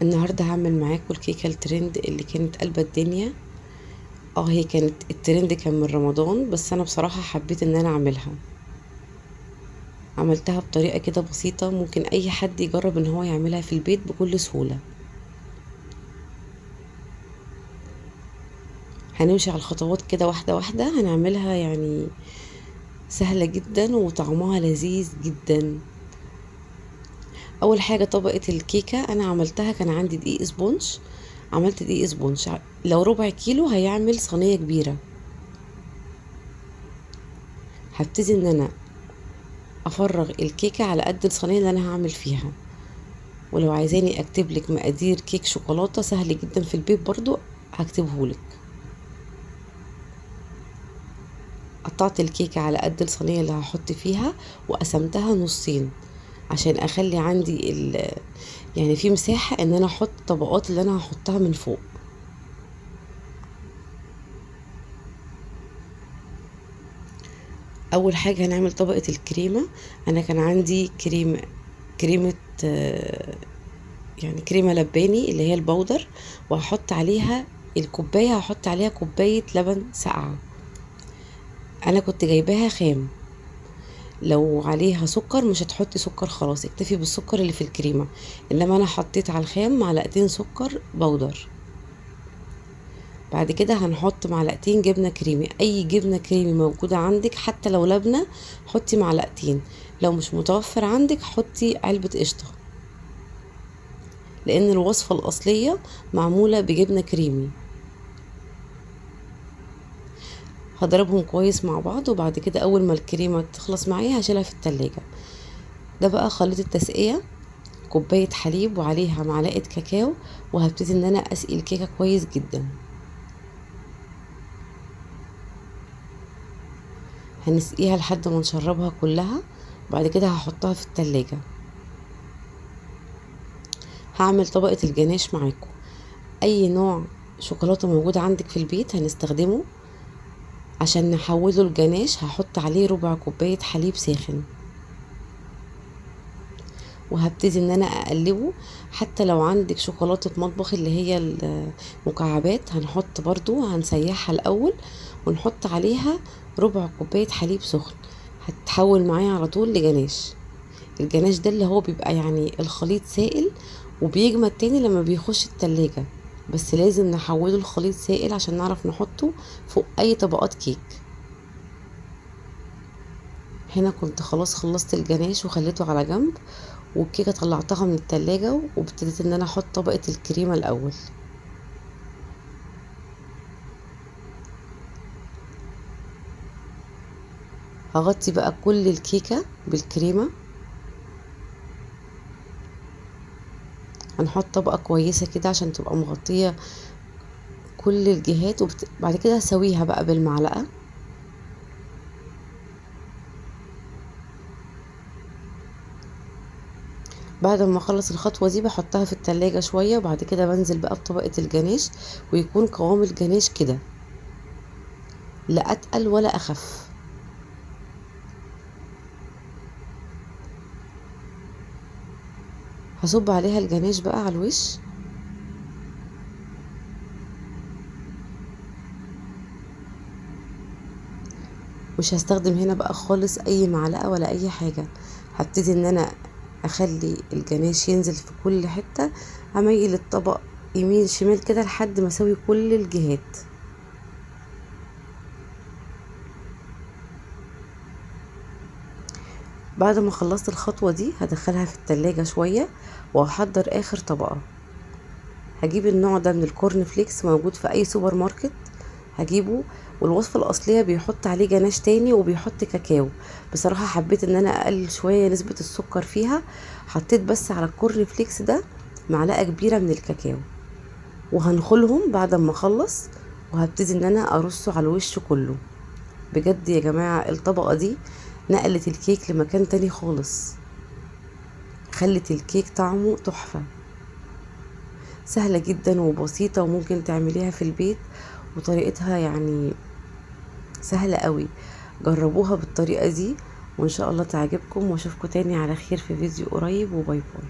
النهاردة هعمل معاكم الكيكة الترند اللي كانت قلبة الدنيا. هي كانت الترند كان من رمضان، بس انا بصراحة حبيت ان انا اعملها. عملتها بطريقة كده بسيطة، ممكن اي حد يجرب ان هو يعملها في البيت بكل سهولة. هنمشي على الخطوات كده واحدة واحدة، هنعملها يعني سهلة جدا وطعمها لذيذ جدا. اول حاجة طبقة الكيكة انا عملتها، كان عندي دقيق سبونج. عملت دقيق سبونج لو ربع كيلو هيعمل صينية كبيرة. هبتدي ان انا افرغ الكيكة على قد الصينية اللي انا هعمل فيها. ولو عايزاني اكتب لك مقادير كيك شوكولاتة سهل جدا في البيت برضو هكتبهولك. قطعت الكيكة على قد الصينية اللي هحط فيها وقسمتها نصين عشان اخلي عندي يعني في مساحة ان انا احط طبقات اللي انا هحطها من فوق. اول حاجة هنعمل طبقة الكريمة. انا كان عندي كريمة يعني كريمة لباني اللي هي البودر، وهحط عليها الكوباية، هحط عليها كوباية لبن ساقعة. انا كنت جايباها خام. لو عليها سكر مش هتحطي سكر، خلاص اكتفي بالسكر اللي في الكريمة. انما انا حطيت على الخام معلقتين سكر بودر. بعد كده هنحط معلقتين جبنة كريمي، اي جبنة كريمي موجودة عندك، حتى لو لبنة حطي معلقتين. لو مش متوفر عندك حطي علبة قشطة، لان الوصفة الاصلية معمولة بجبنة كريمي. هضربهم كويس مع بعض، وبعد كده اول ما الكريمة تخلص معايا هشيلها في التلاجة. ده بقى خليط التسقية، كوباية حليب وعليها معلقة كاكاو، وهبتدي ان انا اسقي الكيكة كويس جدا. هنسقيها لحد ما نشربها كلها، وبعد كده هحطها في التلاجة. هعمل طبقة الجناش معاكم. اي نوع شوكولاتة موجود عندك في البيت هنستخدمه. عشان نحوله الجناش هحط عليه ربع كوباية حليب ساخن، وهبتدي ان انا اقلبه. حتى لو عندك شوكولاتة مطبخ اللي هي المكعبات هنحط برضو، هنسيحها الاول ونحط عليها ربع كوباية حليب سخن. هتتحول معايا على طول لجناش. الجناش ده اللي هو بيبقى يعني الخليط سائل وبيجمد تاني لما بيخش التلاجة، بس لازم نحوله الخليط سائل عشان نعرف نحطه فوق اي طبقات كيك. هنا كنت خلاص خلصت الجناش وخليته على جنب، والكيكه طلعتها من التلاجة وابتديت ان انا احط طبقه الكريمه الاول. هغطي بقى كل الكيكه بالكريمه. هنحط طبقه كويسه كده عشان تبقى مغطيه كل الجهات، بعد كده هسويها بقى بالمعلقه. بعد ما اخلص الخطوه دي بحطها في التلاجة شويه، وبعد كده بنزل بقى بطبقه الجناش، ويكون قوام الجناش كده، لا اتقل ولا اخف. هصب عليها الجناش بقى على الوش. مش هستخدم هنا بقى خالص اي معلقه ولا اي حاجه. هبتدي ان انا اخلي الجناش ينزل في كل حته، هميل الطبق يمين شمال كده لحد ما اسوي كل الجهات. بعد ما خلصت الخطوه دي هدخلها في التلاجة شويه، وهحضر اخر طبقه. هجيب النوع ده من الكورن فليكس، موجود في اي سوبر ماركت هجيبه. والوصفة الأصلية بيحط عليه جناش تاني وبيحط كاكاو. بصراحة حبيت ان انا اقلل شوية نسبة السكر فيها، حطيت بس على الكورن فليكس ده معلقة كبيرة من الكاكاو. وهنخلهم بعد ما اخلص، وهبتدي ان انا ارصه على الوش كله. بجد يا جماعة الطبقة دي نقلت الكيك لمكان تاني خالص، خلت الكيك طعمه تحفة. سهلة جدا وبسيطة، وممكن تعمليها في البيت، وطريقتها يعني سهلة قوي. جربوها بالطريقة دي وان شاء الله تعجبكم، واشوفكم تاني على خير في فيديو قريب، وباي باي.